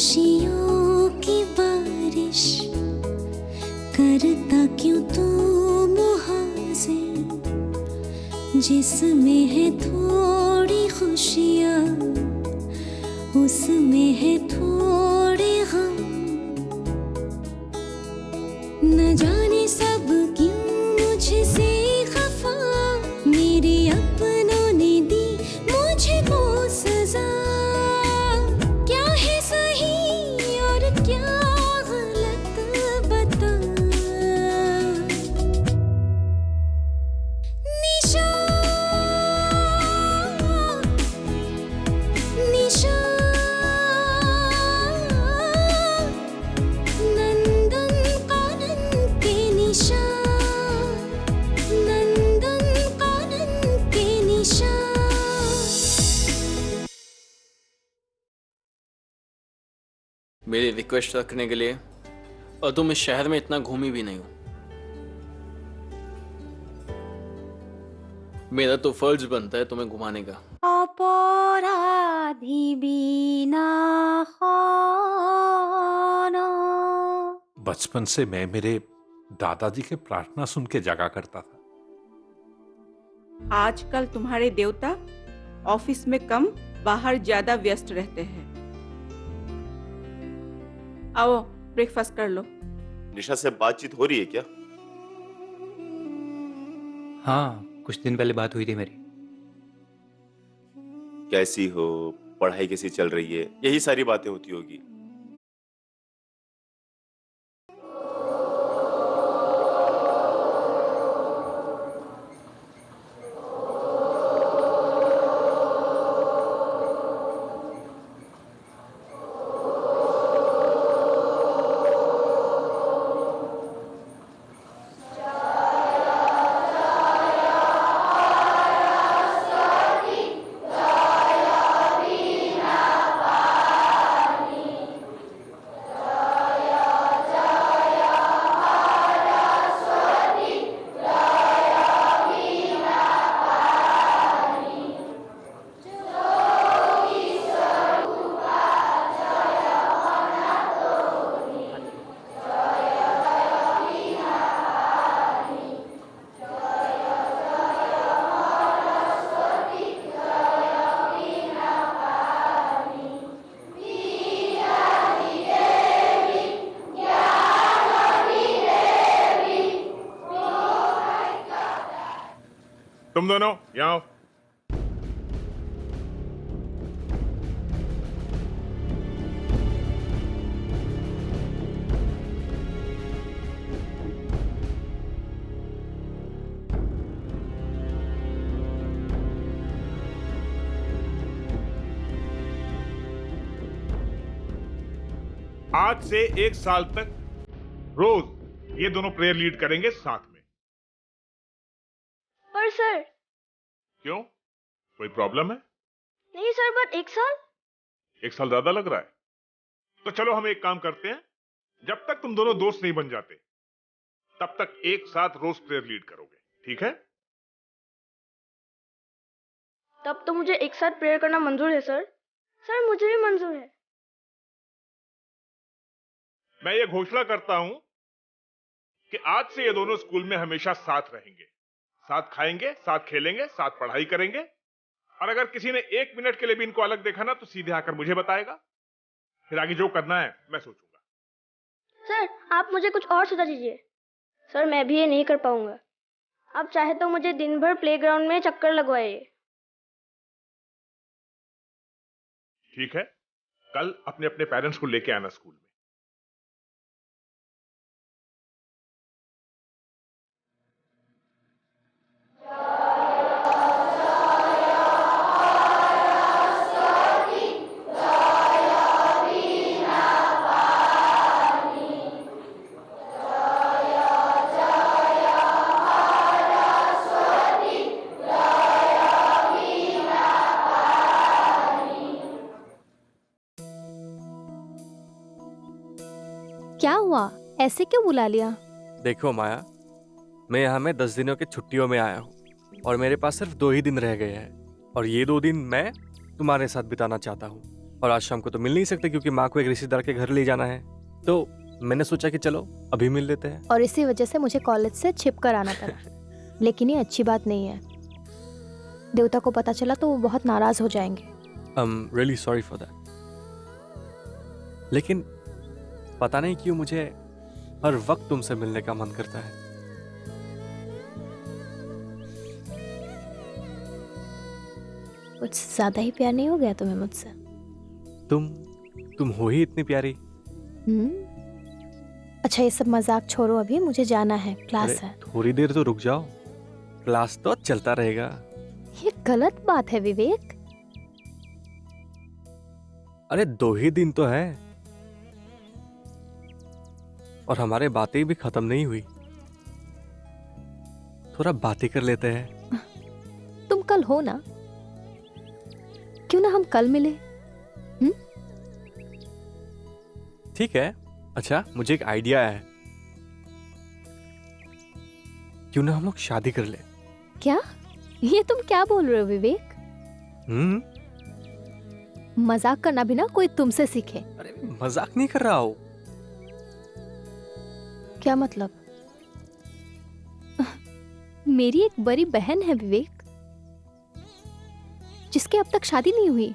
खुशियों की बारिश करता क्यों तू मुहाजिर, जिसमें है थोड़ी खुशियाँ उसमें है थोड़े गम। न जाने सब क्यों मुझसे खफा, मेरे अपनों ने दी मुझे वो सजा। क्या है सही और क्या गलत बता। निशा निशा नंदन कानन के निशा, नंदन कानन के निशा। मेरी रिक्वेस्ट रखने के लिए, और तुम इस शहर में इतना घूमी भी नहीं हो। मेरा तो फर्ज बनता है तुम्हें घुमाने का। अपराधी बिना खाना। बचपन से मैं मेरे दादाजी के प्रार्थना सुन के जागा करता था। आजकल तुम्हारे देवता ऑफिस में कम, बाहर ज्यादा व्यस्त रहते हैं। आओ ब्रेकफास्ट कर लो। निशा से बातचीत हो रही है क्या? हाँ, कुछ दिन पहले बात हुई थी मेरी। कैसी हो, पढ़ाई कैसी चल रही है, यही सारी बातें होती होगी। तुम दोनों यहाँ आओ। आज से 1 साल तक रोज ये दोनों प्रेयर लीड करेंगे साथ में। पर सर। क्यों, कोई प्रॉब्लम है? नहीं सर, बट 1 साल। 1 साल ज्यादा लग रहा है? तो चलो हम एक काम करते हैं, जब तक तुम दोनों दोस्त नहीं बन जाते तब तक एक साथ रोज प्रेयर लीड करोगे, ठीक है? तब तो मुझे एक साथ प्रेयर करना मंजूर है सर। सर मुझे भी मंजूर है। मैं ये घोषणा करता हूं कि आज से ये दोनों स्कूल में हमेशा साथ रहेंगे, साथ खाएंगे, साथ खेलेंगे, साथ पढ़ाई करेंगे। और अगर किसी ने 1 मिनट के लिए भी इनको अलग देखा ना तो सीधे आकर मुझे बताएगा, फिर आगे जो करना है मैं सोचूंगा। सर आप मुझे कुछ और सुझाव दीजिए। सर मैं भी ये नहीं कर पाऊंगा। आप चाहे तो मुझे दिन भर प्लेग्राउंड में चक्कर लगवाइए। ठीक है, कल अपने अपने पेरेंट्स को लेके आना स्कूल में। क्या हुआ, ऐसे क्यों बुला लिया? देखो माया, मैं यहाँ में 10 दिनों की छुट्टियों में आया हूँ और मेरे पास सिर्फ 2 ही दिन रह गए हैं और ये 2 दिन मैं तुम्हारे साथ बिताना चाहता हूँ और आज शाम को तो मिल नहीं सकते क्योंकि माँ को एक रिश्तेदार के घर ले जाना है। तो मैंने सोचा कि चलो अभी मिल लेते हैं। और इसी वजह से मुझे कॉलेज से छिप कर आना पड़ा। लेकिन ये अच्छी बात नहीं है। देवता को पता चला तो वो बहुत नाराज हो जाएंगे। I am really sorry for that. लेकिन पता नहीं क्यों मुझे हर वक्त तुमसे मिलने का मन करता है। कुछ ज्यादा ही प्यार नहीं हो गया तुम्हें मुझसे? तुम हो ही इतनी प्यारी। अच्छा ये सब मजाक छोड़ो, अभी मुझे जाना है, क्लास अरे, है। थोड़ी देर तो रुक जाओ, क्लास तो चलता रहेगा। ये गलत बात है विवेक। अरे 2 ही दिन तो है और हमारे बातें भी खत्म नहीं हुई। थोड़ा बातें कर लेते हैं। तुम कल हो ना? क्यों ना हम कल मिले? ठीक है। अच्छा मुझे एक आइडिया है, क्यों ना हम लोग शादी कर ले? क्या? ये तुम क्या बोल रहे हो विवेक? मजाक करना भी ना कोई तुमसे सीखे। अरे मजाक नहीं कर रहा हूं। क्या मतलब? मेरी एक बड़ी बहन है विवेक, जिसकी अब तक शादी नहीं हुई।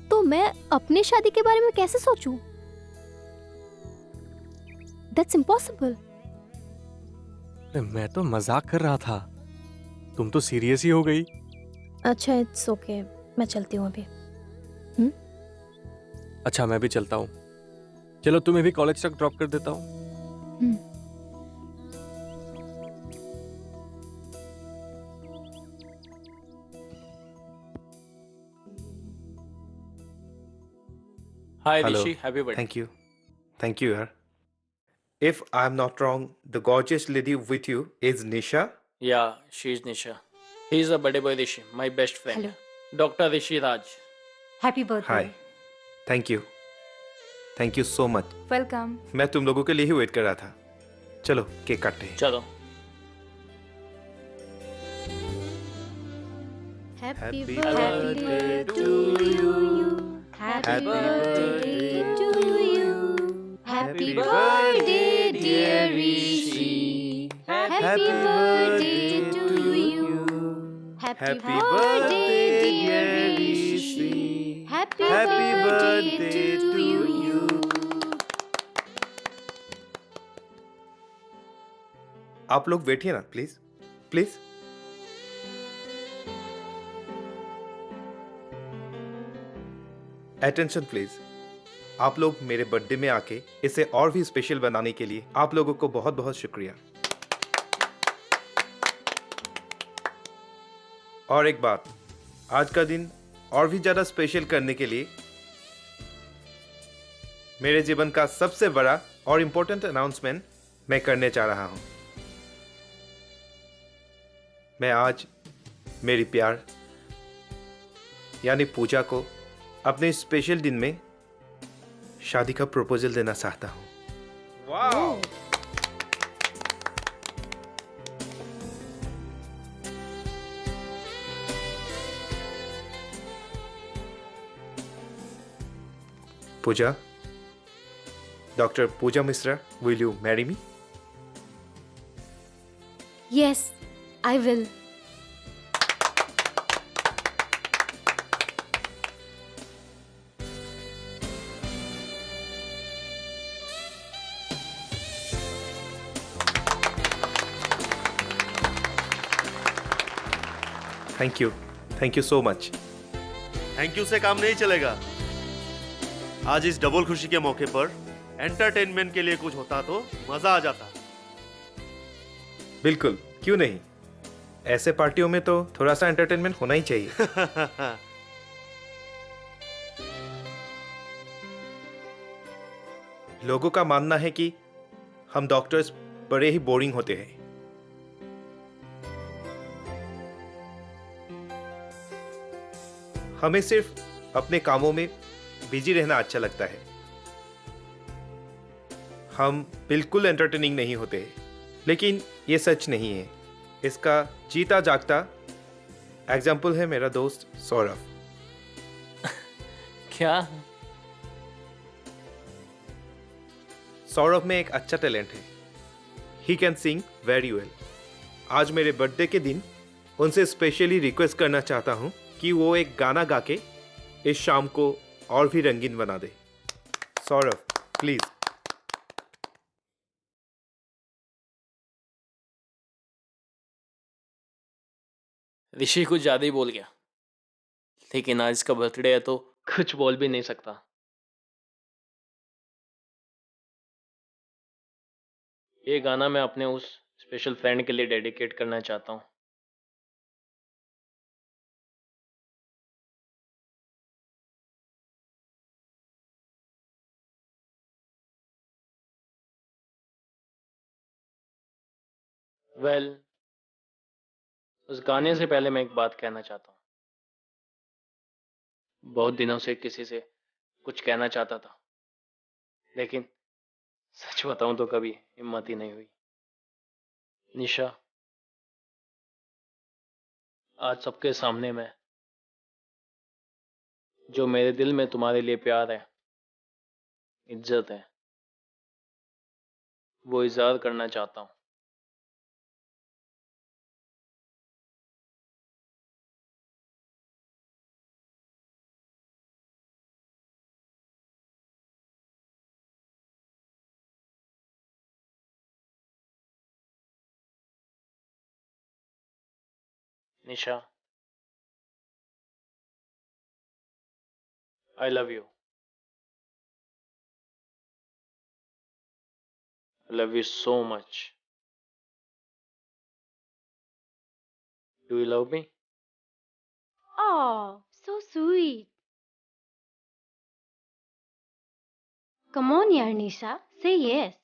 तो मैं अपनी शादी के बारे में कैसे सोचूं? That's impossible. मैं तो मजाक कर रहा था, तुम तो सीरियस ही हो गई। अच्छा इट्स ओके, मैं चलती हूँ अभी। अच्छा मैं भी चलता हूँ। चलो तुम्हें भी कॉलेज तक ड्रॉप कर देता हूँ। Hi Hello. Rishi, happy birthday. Thank you. Thank you, yaar. If I'm not wrong, the gorgeous lady with you is Nisha. Yeah, she's Nisha. He's a birthday boy Rishi, my best friend. Hello. Dr. Rishi Raj. Happy birthday. Hi. Thank you. Thank you so much. Welcome. मैं तुम लोगों के लिए ही wait कर रहा था। चलो cake काटते हैं। चलो। Happy birthday to you. Happy birthday to you. Happy birthday dear Rishi. Happy birthday to you. Happy birthday dear Rishi. Happy birthday to you. आप लोग बैठिए ना प्लीज प्लीज। Attention please. आप लोग मेरे बर्थडे में आके इसे और भी स्पेशल बनाने के लिए आप लोगों को बहुत बहुत शुक्रिया। और एक बात, आज का दिन और भी ज्यादा स्पेशल करने के लिए मेरे जीवन का सबसे बड़ा और इंपॉर्टेंट अनाउंसमेंट मैं करने जा रहा हूं। मैं आज मेरी प्यार यानी पूजा को अपने स्पेशल दिन में शादी का प्रपोजल देना चाहता हूं। वाह! Puja, doctor Puja Mishra, will you marry me? Yes, I will. Thank you so much. Thank you से काम नहीं चलेगा। आज इस डबल खुशी के मौके पर एंटरटेनमेंट के लिए कुछ होता तो मजा आ जाता। बिल्कुल, क्यों नहीं। ऐसे पार्टियों में तो थोड़ा सा एंटरटेनमेंट होना ही चाहिए। लोगों का मानना है कि हम डॉक्टर्स बड़े ही बोरिंग होते हैं। हमें सिर्फ अपने कामों में बिजी रहना अच्छा लगता है। हम बिल्कुल एंटरटेनिंग नहीं होते, लेकिन ये सच नहीं है। इसका जीता जागता एग्जाम्पल है मेरा दोस्त सौरभ। क्या? सौरभ में एक अच्छा टैलेंट है। He can sing very well. आज मेरे बर्थडे के दिन उनसे स्पेशली रिक्वेस्ट करना चाहता हूँ कि वो एक गाना गा के इस शाम को और भी रंगीन बना दे। सौरभ प्लीज। ऋषि कुछ ज्यादा ही बोल गया, लेकिन आज इसका बर्थडे है तो कुछ बोल भी नहीं सकता। ये गाना मैं अपने उस स्पेशल फ्रेंड के लिए डेडिकेट करना चाहता हूँ। वेल, उस गाने से पहले मैं एक बात कहना चाहता हूँ। बहुत दिनों से किसी से कुछ कहना चाहता था, लेकिन सच बताऊं तो कभी हिम्मत ही नहीं हुई। निशा, आज सबके सामने मैं जो मेरे दिल में तुम्हारे लिए प्यार है, इज्जत है, वो इजहार करना चाहता हूँ। निशा, I love you. I love you so much. Do you love me? Oh, so sweet. Come on, yaar, Nisha. Say yes.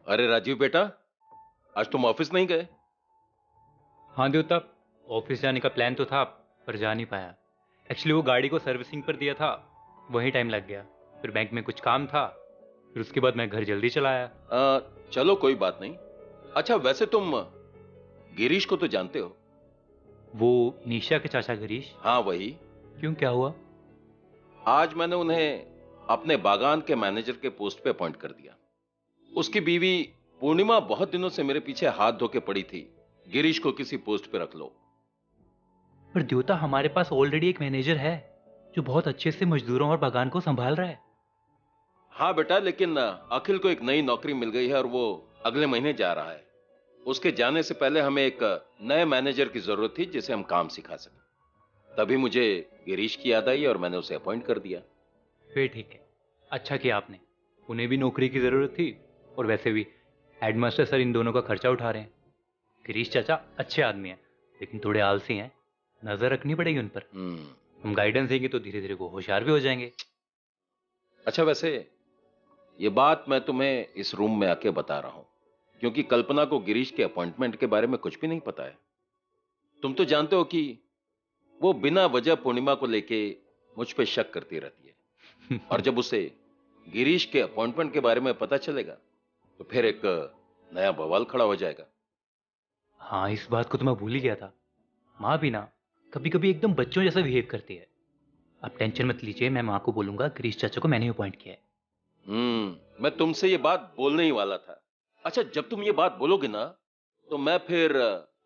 अरे राजीव बेटा, आज तुम ऑफिस नहीं गए? हाँ देवता, ऑफिस जाने का प्लान तो था पर जा नहीं पाया। एक्चुअली वो गाड़ी को सर्विसिंग पर दिया था, वही टाइम लग गया। फिर बैंक में कुछ काम था, फिर उसके बाद मैं घर जल्दी चला आया। चलो कोई बात नहीं। अच्छा, वैसे तुम गिरीश को तो जानते हो? वो निशा के चाचा गिरीश? हाँ वही। क्यों, क्या हुआ? आज मैंने उन्हें अपने बागान के मैनेजर के पोस्ट पे अपॉइंट कर दिया। उसकी बीवी पूर्णिमा बहुत दिनों से मेरे पीछे हाथ धो के पड़ी थी, गिरीश को किसी पोस्ट पे रख लो। पर देवता, हमारे पास ऑलरेडी एक मैनेजर है जो बहुत अच्छे से मजदूरों और बागान को संभाल रहा है। हाँ बेटा, लेकिन अखिल को एक नई नौकरी मिल गई है और वो अगले महीने जा रहा है। उसके जाने से पहले हमें एक नए मैनेजर की जरूरत थी जिसे हम काम सिखा सकें। तभी मुझे गिरीश की याद आई और मैंने उसे अपॉइंट कर दिया। फिर ठीक है, अच्छा किया आपने। उन्हें भी नौकरी की जरूरत थी और वैसे भी हेडमास्टर सर इन दोनों का खर्चा उठा रहे हैं। गिरीश चाचा अच्छे आदमी हैं, लेकिन थोड़े आलसी हैं। नजर रखनी पड़ेगी उन पर। हम गाइडेंस देंगे तो धीरे धीरे वो होशियार भी हो जाएंगे। अच्छा, वैसे ये बात मैं तुम्हें इस रूम में आके बता रहा हूं क्योंकि कल्पना को गिरीश के अपॉइंटमेंट के बारे में कुछ भी नहीं पता है। तुम तो जानते हो कि वो बिना वजह पूर्णिमा को लेके मुझ पे शक करती रहती है और जब उसे गिरीश के अपॉइंटमेंट के बारे में पता चलेगा तो फिर एक नया बवाल खड़ा हो जाएगा। हाँ, इस बात को तो मैं भूल ही गया था। माँ भी ना कभी कभी एकदम बच्चों जैसा बिहेव करती है। आप टेंशन मत लीजिए, मैं माँ को बोलूंगा गिरीश चाचा को मैंने अपॉइंट किया है। मैं तुमसे ये बात बोलने ही वाला था। अच्छा, जब तुम ये बात बोलोगे ना तो मैं फिर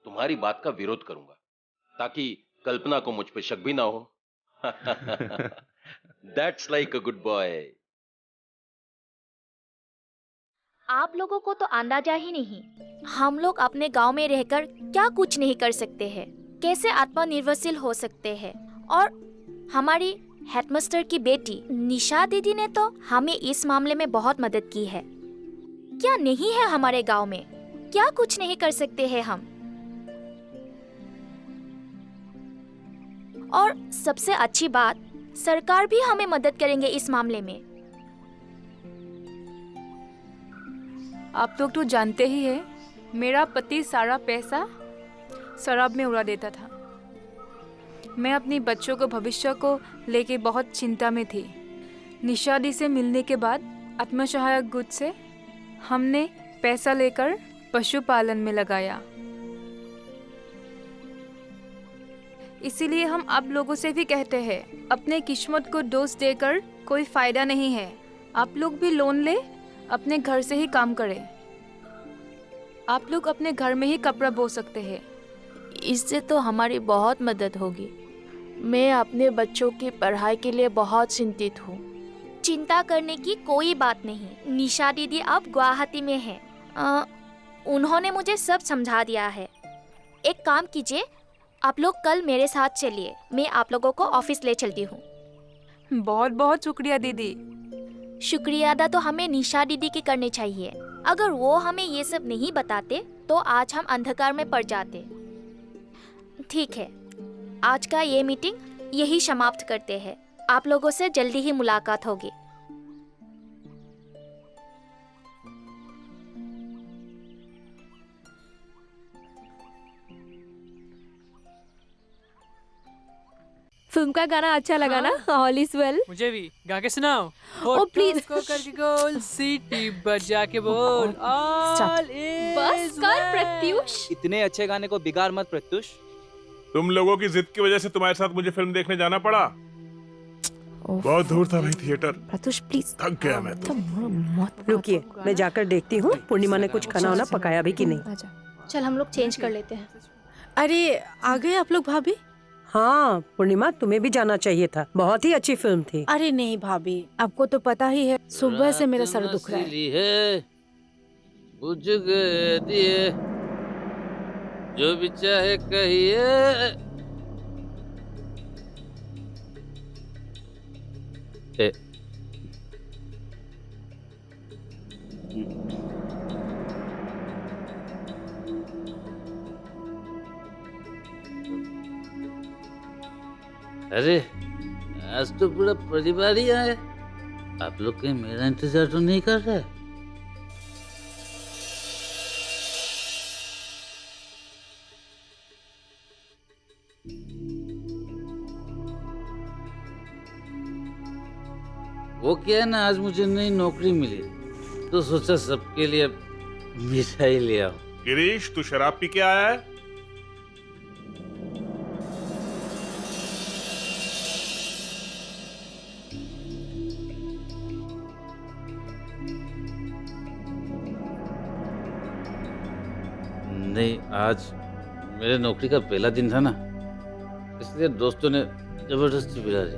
तुम्हारी बात का विरोध करूंगा ताकि कल्पना को मुझ पे शक भी ना हो। That's like a good boy. आप लोगों को तो अंदाजा ही नहीं, हम लोग अपने गांव में रहकर क्या कुछ नहीं कर सकते हैं, कैसे आत्मनिर्भरशील हो सकते हैं। और हमारी हेडमास्टर की बेटी निशा दीदी ने तो हमें इस मामले में बहुत मदद की है। क्या नहीं है हमारे गांव में? क्या कुछ नहीं कर सकते हैं हम? और सबसे अच्छी बात, सरकार भी हमें मदद करेंगे इस मामले में। आप लोग तो जानते ही हैं, मेरा पति सारा पैसा शराब में उड़ा देता था। मैं अपनी बच्चों को भविष्य को लेके बहुत चिंता में थी। निशा दी से मिलने के बाद आत्मसहायक गुट से हमने पैसा लेकर पशुपालन में लगाया। इसीलिए हम आप लोगों से भी कहते हैं, अपने किस्मत को दोष देकर कोई फायदा नहीं है। आप लोग भी लोन ले, अपने घर से ही काम करें। आप लोग अपने घर में ही कपड़ा बो सकते हैं। इससे तो हमारी बहुत मदद होगी। मैं अपने बच्चों की पढ़ाई के लिए बहुत चिंतित हूँ। चिंता करने की कोई बात नहीं। निशा दीदी अब गुवाहाटी में है। उन्होंने मुझे सब समझा दिया है। एक काम कीजिए, आप लोग कल मेरे साथ चलिए, मैं आप लोगों को ऑफिस ले चलती हूँ। बहुत बहुत शुक्रिया दीदी। शुक्रिया अदा तो हमें निशा दीदी की करनी चाहिए। अगर वो हमें ये सब नहीं बताते तो आज हम अंधकार में पड़ जाते। ठीक है, आज का ये मीटिंग यही समाप्त करते हैं। आप लोगों से जल्दी ही मुलाकात होगी। फिल्म का गाना अच्छा लगा ना? All is well. मुझे भी गा के सुनाओ। ओ प्लीज को करके गोल सीटी बजा के बोल ऑल इज बस कर प्रत्युष। इतने अच्छे गाने को बिगाड़ मत प्रत्युष। तुम लोगों की जिद की वजह से तुम्हारे साथ मुझे फिल्म देखने जाना पड़ा। बहुत दूर था भाई थिएटर। प्रत्युष प्लीज। थक गया मैं तो। रुकिए, मैं जाकर देखती हूँ पूर्णिमा ने कुछ खाना वाना पकाया भी कि नहीं। चल हम लोग चेंज कर लेते हैं। अरे आ गए आप लोग भाभी? हाँ पूर्णिमा, तुम्हें भी जाना चाहिए था। बहुत ही अच्छी फिल्म थी। अरे नहीं भाभी, आपको तो पता ही है सुबह से मेरा सर दुख रहा है। बुझ गए दिए जो भी चाहे कहिए। अरे आज तो पूरा परिवार ही आया। आप लोग कहीं मेरा इंतजार तो नहीं कर रहे? वो क्या है ना, आज मुझे नई नौकरी मिली तो सोचा सबके लिए मिठाई ले आओ। गिरीश, तू शराब पी के आया है? नहीं, आज मेरे नौकरी का पहला दिन था ना, इसलिए दोस्तों ने जबरदस्ती पिला दी।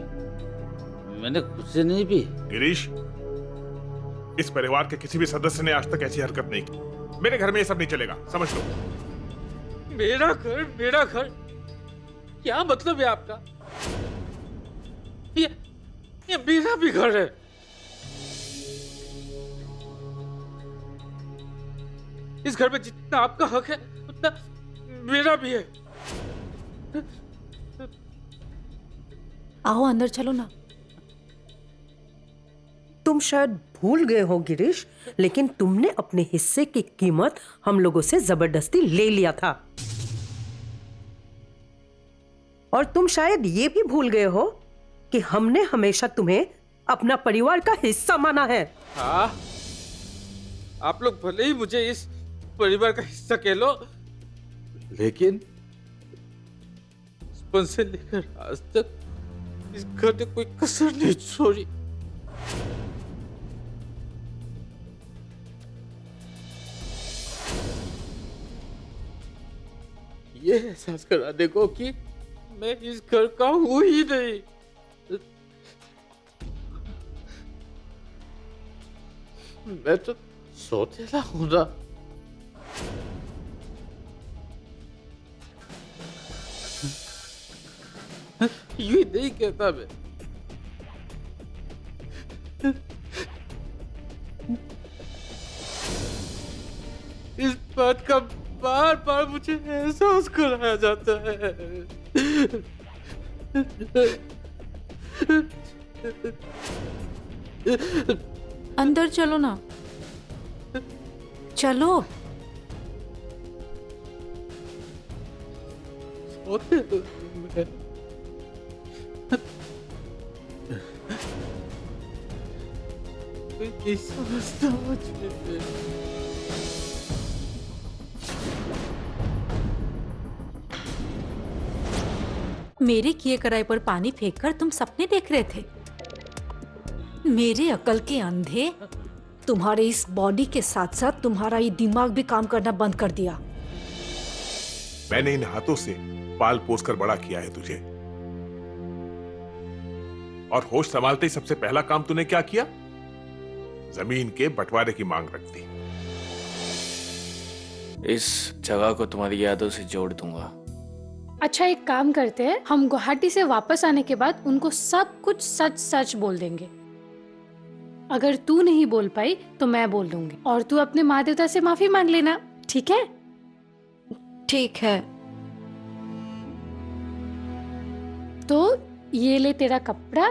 मैंने खुद से नहीं पी। गिरीश, इस परिवार के किसी भी सदस्य ने आज तक ऐसी हरकत नहीं की। मेरे घर में ये सब नहीं चलेगा, समझ लो। मेरा घर, मेरा घर, क्या मतलब है आपका? ये मेरा भी घर है। इस घर में जितना आपका हक है उतना मेरा भी है। आओ अंदर चलो ना। तुम शायद भूल गए हो गिरीश, लेकिन तुमने अपने हिस्से की कीमत हम लोगों से जबरदस्ती ले लिया था। और तुम शायद ये भी भूल गए हो कि हमने हमेशा तुम्हें अपना परिवार का हिस्सा माना है। हाँ, आप लोग भले ही मुझे इस परिवार का हिस्सा कह लो, लेकिन बचपन से लेकर आज तक इस घर ने कोई कसर नहीं छोड़ी। ये एहसास कराने को कि मैं इस घर का हूं ही नहीं। मैं तो सौतेला हूं ना। यूं नहीं कहता मैं। इस बात का बार बार मुझे एहसास कराया जाता है। अंदर चलो ना, चलो। मेरे किए कराए पर पानी फेंककर तुम सपने देख रहे थे। मेरे अकल के अंधे, तुम्हारे इस बॉडी के साथ साथ तुम्हारा ये दिमाग भी काम करना बंद कर दिया। मैंने इन हाथों से पाल पोस कर बड़ा किया है तुझे, और होश संभालते ही सबसे पहला काम तूने क्या किया? जमीन के बंटवारे की मांग रख दी। इस जगह को तुम्हारी यादों से जोड़ दूंगा। अच्छा, एक काम करते हैं, हम गुवाहाटी से वापस आने के बाद उनको सब कुछ सच सच बोल देंगे। अगर तू नहीं बोल पाई तो मैं बोल दूंगी, और तू अपने माँ देवता से माफी मांग लेना, ठीक है? ठीक है। तो ये ले तेरा कपड़ा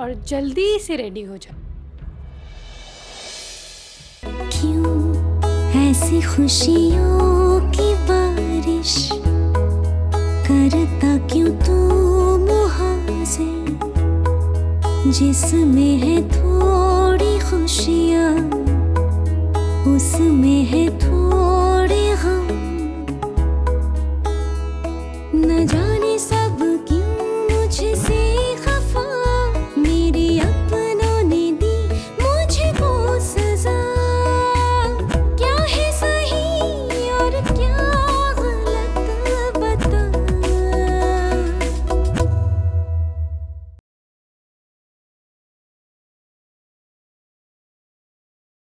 और जल्दी से रेडी हो जा। क्यों ऐसी खुशियों की बारिश करता क्यों तू मुहाजिर, जिसमें है थोड़ी खुशियाँ उसमें है थोड़े गम। न जा